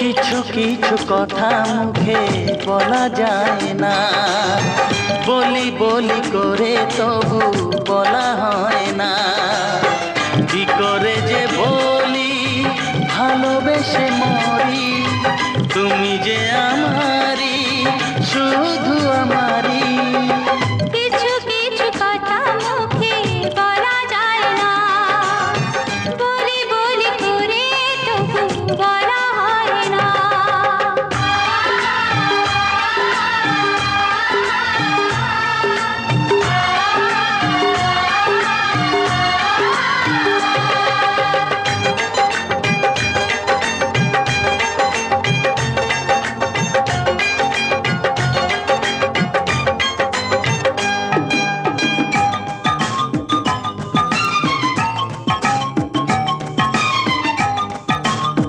কিছু কিছু কথা মুখে বলা যায় না, বলি বলি করে তবু বলা হয় না। কি করে যে বলি ভালোবেসে মরি, তুমি যে আমারই, শুধু আমারই।